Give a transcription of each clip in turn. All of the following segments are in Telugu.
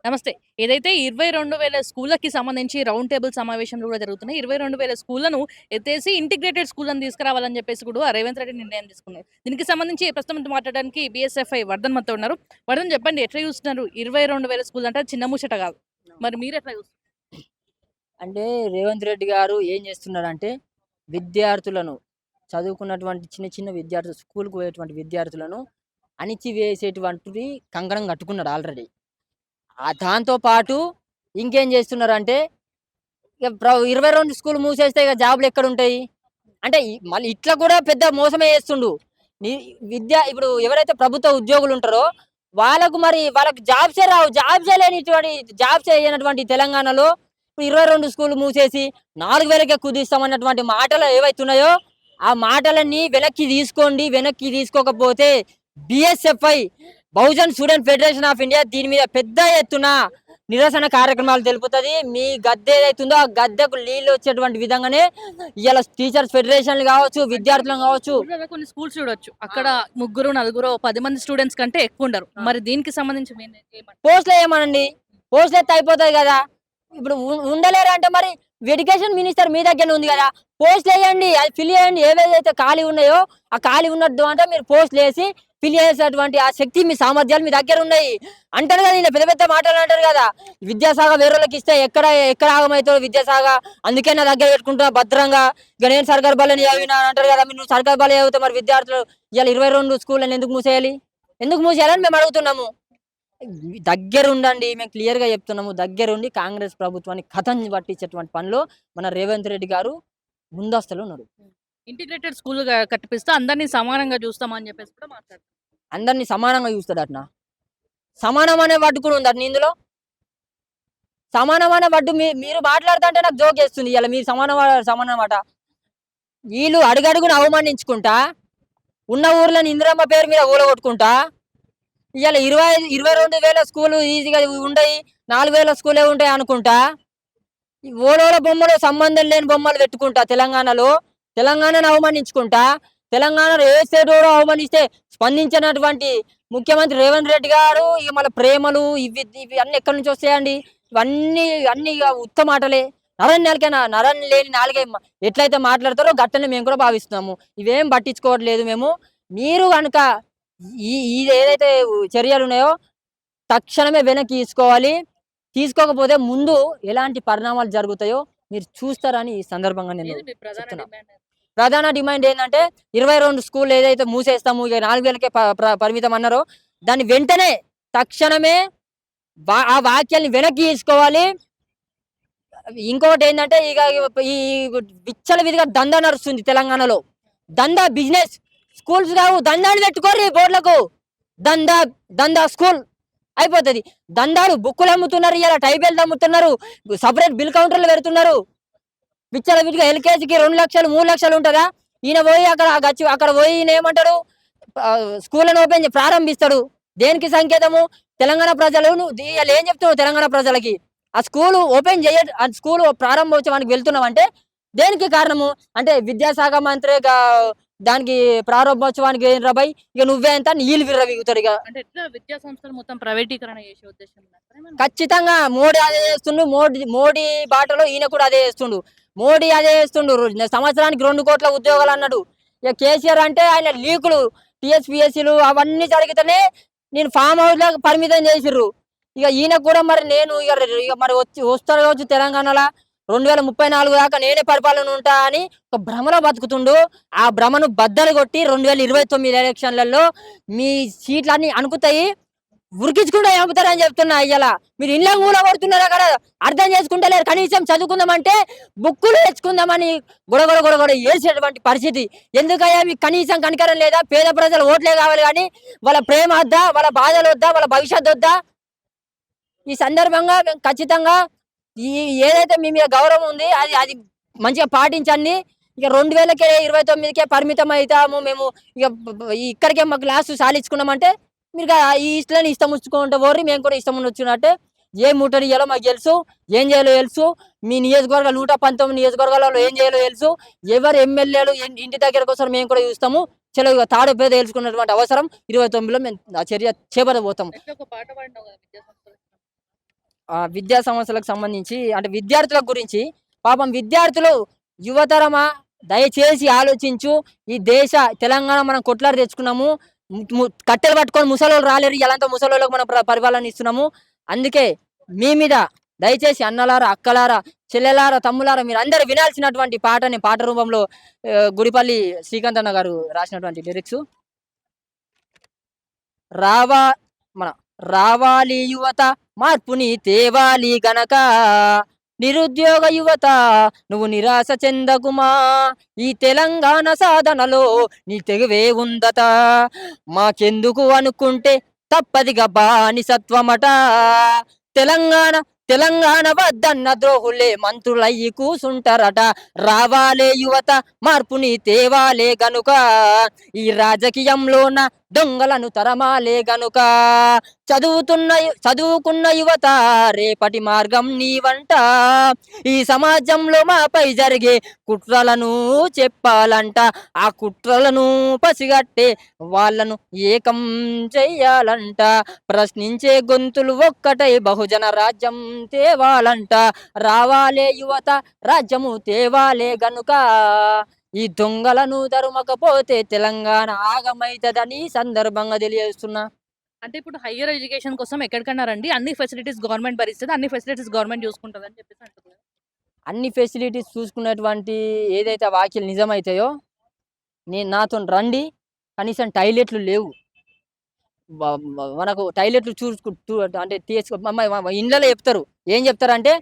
నమస్తే. ఏదైతే 22,000 స్కూళ్ళకి సంబంధించి రౌండ్ టేబుల్ సమావేశంలు గూడా జరుగుతున్నాయి. 22,000 స్కూళ్ళను ఎత్తేసి ఇంటిగ్రేటెడ్ స్కూళ్ళని తీసుకురావాలని జెప్పేసి కూడా రేవంత్ రెడ్డి నిర్ణయం తీసుకున్నారు. దీనికి సంబంధించి ప్రస్తుతం మనతో మాట్లాడడానికి బీఎస్ఎఫ్ఐ వర్ధన్ మనతో ఉన్నారు. వర్ధన్ చెప్పండి ఎట్లా చూస్తున్నారు? 22,000 స్కూల్ అంటే అది చిన్న ముచ్చట గాదు. మరి మీరెట్లా చూస్తున్నారు? అంటే రేవంత్ రెడ్డి గారు ఏం చేస్తున్నారంటే విద్యార్థులను చదువుకున్నటువంటి చిన్న చిన్న విద్యార్థులు స్కూల్‌కి పోయేటువంటి విద్యార్థులను అణిచివేసేటువంటిది కంకణం కట్టుకున్నాడు ఆల్రెడీ. దాంతో పాటు ఇంకేం చేస్తున్నారంటే ఇగ 22 స్కూల్ మూసేస్తే ఇగ జాబ్‌లెక్కడుంటాయి? అంటే మళ్ళీ ఇట్లా కూడా పెద్ద మోసమే చేస్తుండు. ని ఇప్పుడు ఎవరైతే ప్రభుత్వ ఉద్యోగులుంటారో వాళ్ళకి జాబ్సే రావు. జాబ్సే ఇయ్యనటువంటి తెలంగాణలో 22 స్కూల్‌లు మూసేసి 4,000కే కుదిస్తామన్నటువంటి మాటలు ఏవైతున్నాయో, ఆ మాటలన్నీ వెనక్కి తీసుకోండి. వెనక్కి తీసుకోకపోతే BSFI Bahujan student federation of India దీని మీద పెద్ద ఎత్తున నిరసన కార్యక్రమాలు తెలుపుతది. మీ గద్దె ఏదైతుందో ఆ గద్దెకు నీళ్లు వచ్చేటువంటి విధంగానే ఇయాల టీచర్స్ ఫెడరేషన్‌లు కావచ్చు, విద్యార్థులను కావచ్చు. ఊర్లలో కొన్ని స్కూల్స్ చూడొచ్చు. అక్కడ ముగ్గురు, నలుగురో 10 మంది స్టూడెంట్స్ కంటే ఎక్కువుండరు. మరి దీనికి సంబంధించి మీరు ఏమంటారు? పోస్టులేయమనండి. పోస్టులేస్తే అయిపోతది గదా! ఇప్పుడు ఉండలేరంటే మరి ఎడ్యుకేషన్ మినిస్టర్ మీ దగ్గరనే ఉంది గదా! పోస్టులేయండి. అది ఫిల్ చేయండి. ఏవేదైతే ఖాళీ ఉన్నాయో, ఆ ఖాళీ ఉన్నట్టు అంటే మీరు పోస్టులేసి ఫిల్ చేసేటువంటి ఆ శక్తి, మీ సామర్థ్యాలు మీ దగ్గరున్నాయి. అంటారు గదా! ఈయన పెద్ద పెద్ద మాటలు అంటారు గదా! విద్యాశాఖ వేరోళ్ళకిస్తే ఎక్కడ ఆగమైతాడో విద్యాశాఖ. అందుకే నా దగ్గర పెట్టుకుంటున్నా భద్రంగా. ఇక నేను సర్కారు బళ్ళని చదివినా అని అంటారు గదా! నువ్వు సర్కారు బళ్ళే చదివితే మరి విద్యార్థులు ఇయాల 22 స్కూళ్ళని ఎందుకు మూసేయాలి? ఎందుకు మూసేయాలని మేము అడుగుతున్నాము. దగ్గరుండండి. మేము క్లియర్‌గా చెప్తున్నాము. దగ్గరుండి కాంగ్రెస్ ప్రభుత్వాన్ని కథం పట్టించేటువంటి పనిలో మన రేవంత్ రెడ్డి గారు ముందస్తులో ఉన్నారు. ఇంటిగ్రేటెడ్ స్కూల్ కట్టిపిస్తే అందరిని సమానంగా చూస్తామని చెప్పేసి కూడా మాట్లాడుతున్నారు. అందరిని సమానంగా చూస్తాడటనా? సమానం అనే వర్డ్ కూడా ఉందటనా ఇందులో? సమానం అనే వర్డ్ మీరు మాట్లాడుతుంటే నాకు జోకేస్తుంది. ఇయాల మీరు సమానం మాట. వీళ్ళు అడుగడుగున అవమానించుకుంటా, ఉన్న ఊర్లను ఇందిరమ్మ పేరు మీద ఊలగొట్టుకుంటా, ఇయాల 22,000 స్కూలు ఈజీగా ఉండయి. 4,000 స్కూలే ఉంటాయి అనుకుంటా, ఈ ఓలోల బొమ్మలు సంబంధం లేని బొమ్మలు పెట్టుకుంటా తెలంగాణను అవమానించుకుంటా, తెలంగాణలో ఏ స్టేటోడో అవమానిస్తే స్పందించినటువంటి ముఖ్యమంత్రి రేవంత్ రెడ్డి గారు ఇక మళ్ళీ ప్రేమలు ఇవి అన్నీ ఎక్కడి నుంచి వస్తాయండి? అన్ని ఇక ఉత్త మాటలే. నరం లేని నాలుగే ఎట్లయితే మాట్లాడతారో గట్టనే మేము కూడా భావిస్తున్నాము. ఇవేం పట్టించుకోవట్లేదు మేము. మీరు గనుక ఇది ఏదైతే చర్యలు ఉన్నాయో తక్షణమే వెనక్కి తీసుకోవాలి. తీసుకోకపోతే ముందు ఎలాంటి పరిణామాలు జరుగుతాయో మీరు చూస్తారని ఈ సందర్భంగా నేను ఏది మీ ప్రధాన చెప్తున్నా. డిమాండ్? ప్రధాన డిమాండ్ ఏందంటే 22 స్కూల్‌లు ఏదైతే మూసేస్తాము, ఇక 4,000కే పరిమితం అన్నారో దాన్ని వెంటనే తక్షణమే ఆ వాక్యాల్ని వెనక్కి తీసుకోవాలి. ఇంకోటేందంటే ఇగ ఈ విచ్చలవిడిగా దందా నడుస్తుంది తెలంగాణలో. దందా బిజినెస్. స్కూల్స్ కావు దందాలు పెట్టుకోర్రి బోర్డులకు. దందా దందా స్కూల్ అయిపోతది. దందాలు బుక్కులు అమ్ముతున్నారు, ఇయాల టై బెల్ట్ అమ్ముతున్నారు, సెపరేట్ బిల్ కౌంటర్‌లు పెడుతున్నారు. విచ్చలవిడిగా ఎల్‌కేజీకి 2,00,000, 3,00,000 ఉంటదా? ఈయన పోయి అక్కడ పోయి ఈయన ఏమంటాడు? స్కూళ్ళను ప్రారంభిస్తాడు. దేనికి సంకేతము? తెలంగాణ ప్రజలు ఇయాల ఏం చెప్తున్నావు తెలంగాణ ప్రజలకి? ఆ స్కూలు ప్రారంభోత్సవానికి వెళ్తున్నామంటే దేనికి కారణము? అంటే విద్యాశాఖ మంత్రి దానికి ప్రారంభోత్సవానికి పోయినరా బయ్, ఇక నువ్వే ఎంత అని ఈళ్ళు విర్రవీగుతాడు ఇగ. అంటే ఎట్లా విద్యా సంస్థలు మొత్తం ప్రైవేటీకరణ చేసే ఉద్దేశం ఉందా? ఖచ్చితంగా మోడీ అదే చేస్తుండు. మోడీ బాటలో ఈయన కూడా అదే చేస్తుండు. మోడీ అదే చేస్తుండు. సంవత్సరానికి 2,00,00,000 ఉద్యోగాలు అన్నాడు. ఇక కేసీఆర్ అంటే ఆయన లీకులు, టీఎస్‌పీఎస్సీలు అవన్నీ జరిగితేనే నేను ఫామ్ హౌస్‌లకు పరిమితం చేసిర్రు. ఇక ఈయన కూడా మరి నేను ఇక మరి వస్తాడు కావచ్చు తెలంగాణలో 2034 దాకా నేనే పరిపాలన ఉంటా అని ఒక భ్రమలో బతుకుతుండు. ఆ భ్రమను బద్దలు కొట్టి 2029 ఎలక్షన్లలో మీ సీట్లన్నీ అణుకుతాయి. ఉరికించుకుంటూ చంపుతారని చెప్తున్నా ఇయ్యాల. మీరు ఇళ్ళ కూలగొడుతున్నారు అక్కడ అర్థం చేసుకుంటలేరు. కనీసం చదువుకుందామంటే బుక్కులు తెచ్చుకుందామని గొడగొడ ఏడ్చేటువంటి పరిస్థితి. ఎందుకయ్యా మీకు కనీసం కనికరం లేదా? పేద ప్రజలు ఓట్లే కావాలి కానీ వాళ్ళ ప్రేమ వద్దా? వాళ్ళ బాధలు వద్దా? వాళ్ళ భవిష్యత్తు వద్దా? ఈ సందర్భంగా మేము ఖచ్చితంగా ఈ ఏదైతే మీ మీద గౌరవం ఉంది అది అది మంచిగా పాటించండి. ఇక 2000కే 29కే పరిమితం అయితాము మేము. ఇక ఇక్కడికే మాకు లాస్ట్ సాలించుకున్నామంటే మీరు ఈ ఇష్టలని ఇష్టం ఉంచుకుంటూ పోర్రి, మేము కూడా ఇష్టం వచ్చినట్టే ఏం ముట్టడి చేయాలో మాకు తెలుసు, ఏం చేయాలో తెలుసు. మీ నియోజకవర్గాలు 119 నియోజకవర్గాలలో ఏం చేయాలో తెలుసు. ఎవరు ఎమ్మెల్యేలు ఇంటి దగ్గరకు వస్తారు మేము కూడా చూస్తాము. చలో ఇక తాడు పేద తెలుసుకున్నటువంటి అవసరం 29లో మేము ఆ చర్య చేపట్టబోతాం. ఎట్లా ఒక పాట పాడినావు కదా విద్యా సంస్థలు. విద్యా సంస్థలకు సంబంధించి అంటే విద్యార్థుల గురించి పాపం విద్యార్థులు యువతరమా దయచేసి ఆలోచించు. ఈ దేశ తెలంగాణ మనం కొట్లాడి తెచ్చుకున్నాము. కట్టెలు పట్టుకొని ముసలోళ్ళు రాలేరు. ఇలాంటి ముసలోళ్ళకి మనం పరిపాలన ఇస్తున్నాము. అందుకే మీ మీద దయచేసి అన్నలారా, అక్కలారా, చెల్లెలారా, తమ్ములారా మీరు అందరూ వినాల్సినటువంటి పాటని పాట రూపంలో గుడిపల్లి శ్రీకాంత్ అన్న గారు రాసినటువంటి లిరిక్స్. రావా మన రావాలి యువత మార్పుని తేవాలి గనక, నిరుద్యోగ యువత నువ్వు నిరాశ చెందకుమా, ఈ తెలంగాణ సాధనలో నీ తెగువే ఉందట, మాకెందుకు అనుకుంటే తప్పదిగా బానిసత్వమట, తెలంగాణ తెలంగాణ వద్దన్న ద్రోహులే మంత్రులయ్యి కూసుంటారట, రావాలే యువత మార్పుని తేవాలే గనుక, ఈ రాజకీయంలోన దొంగలను తరమాలే గనుక, చదువుకున్న యువత రేపటి మార్గం నీవంట, ఈ సమాజంలో మాపై జరిగే కుట్రలను చెప్పాలంట, ఆ కుట్రలను పసిగట్టే వాళ్ళను ఏకం చెయ్యాలంట, ప్రశ్నించే గొంతులు ఒక్కటై బహుజన రాజ్యం తేవాలంట, రావాలే యువత రాజ్యము తేవాలే గనుక, ఈ దొంగలను తరుమకపోతే తెలంగాణ ఆగమైతదని సందర్భంగా తెలియజేస్తున్నా. అంటే ఇప్పుడు హైయర్ ఎడ్యుకేషన్ కోసం ఎక్కడికన్నా రండి, అన్ని ఫెసిలిటీస్ గవర్నమెంట్ భరిస్తది, అన్ని ఫెసిలిటీస్ గవర్నమెంట్ చూసుకుంటది అని చెప్పేసి అంటున్నారు. అన్ని ఫెసిలిటీస్ చూసుకున్నటువంటి ఏదైతే వాక్యాలు నిజమైతాయో నాతో రండి. కనీసం టాయిలెట్లు లేవు. మనకు టాయిలెట్లు అంటే ఇండ్లలో చెప్తారు. ఏం చెప్తారంటే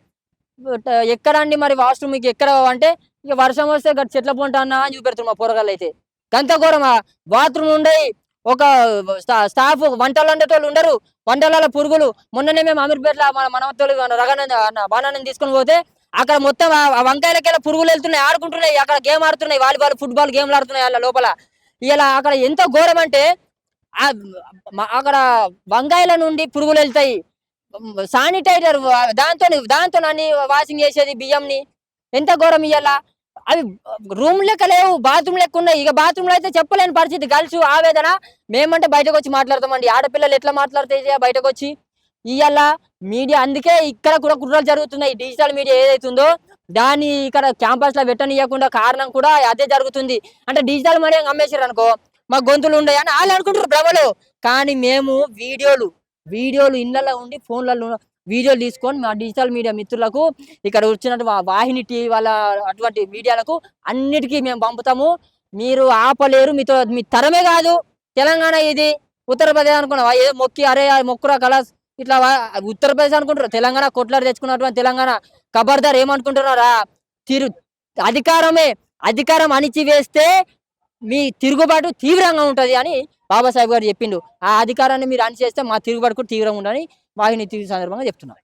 ఎక్కడండి మరి వాష్రూమ్ మీకు ఎక్కడ అంటే, ఇక వర్షం వస్తే చెట్ల పొంట అన్న అని చూపెడుతున్నారు మా పోరగాళ్ళు అయితే. గంత ఘోరమా బాత్రూమ్ ఉండయి, ఒక స్టాఫ్ వంటలు వండేటోళ్ళు ఉండరు, వంటలలో పురుగులు. మొన్ననే మేము అమీర్పేటలో మనవతోళ్ళు బాణాన్ని తీసుకొని పోతే అక్కడ మొత్తం ఆ వంకాయలకెళ్ళ పురుగులు వెళ్తున్నాయి, ఆడుకుంటున్నాయి, అక్కడ గేమ్ ఆడుతున్నాయి, వాలీబాల్ ఫుట్బాల్ గేమ్లు ఆడుతున్నాయి అలా లోపల. ఇలా అక్కడ ఎంత ఘోరం అంటే అక్కడ వంకాయల నుండి పురుగులు వెళ్తాయి, శానిటైజర్ దాంతో అన్ని వాషింగ్ చేసేది బియ్యంని. ఎంత ఘోరం ఇయ్యాల. అవి రూమ్ లెక్క లేవు, బాత్రూమ్ లెక్క ఉన్నాయి. ఇక బాత్రూమ్ లో అయితే చెప్పలేని పరిస్థితి. గర్ల్స్ ఆవేదన. మేమంటే బయటకు వచ్చి మాట్లాడతామండి, ఆడపిల్లలు ఎట్లా మాట్లాడితే బయటకు వచ్చి. ఇవాళ మీడియా అందుకే ఇక్కడ కూడా కుట్రలు జరుగుతున్నాయి. డిజిటల్ మీడియా ఏదైతుందో దాన్ని ఇక్కడ క్యాంపస్ లో పెట్టనియకుండా కారణం కూడా అదే జరుగుతుంది. అంటే డిజిటల్ మీడియా అమ్మేసారు అనుకో మా గొంతులు ఉండయి అని వాళ్ళు అనుకుంటారు భ్రమలు. కానీ మేము వీడియోలు ఇళ్లలో ఉండి ఫోన్లలో వీడియోలు తీసుకొని మా డిజిటల్ మీడియా మిత్రులకు, ఇక్కడ వచ్చినట్టు వాహిని టీవీ వాళ్ళ అటువంటి మీడియాలకు అన్నిటికీ మేము పంపుతాము. మీరు ఆపలేరు. మీ తరమే కాదు తెలంగాణ, ఇది ఉత్తరప్రదేశ్ అనుకున్నావా? ఏదో మొక్కి అరే మొక్కురా కలాస్ ఇట్లా ఉత్తరప్రదేశ్ అనుకుంటారు. తెలంగాణ కొట్లాడి తెచ్చుకున్నటువంటి తెలంగాణ ఖబర్దార్ ఏమనుకుంటున్నారా? అధికారం అణిచివేస్తే మీ తిరుగుబాటు తీవ్రంగా ఉంటది అని బాబాసాహెబ్ గారు చెప్పిండు. ఆ అధికారాన్ని మీరు అణిచేస్తే మా తిరుగుబాటు కూడా తీవ్రంగా ఉందని వాహిని టీవీ సందర్భంగా చెప్తున్నారు.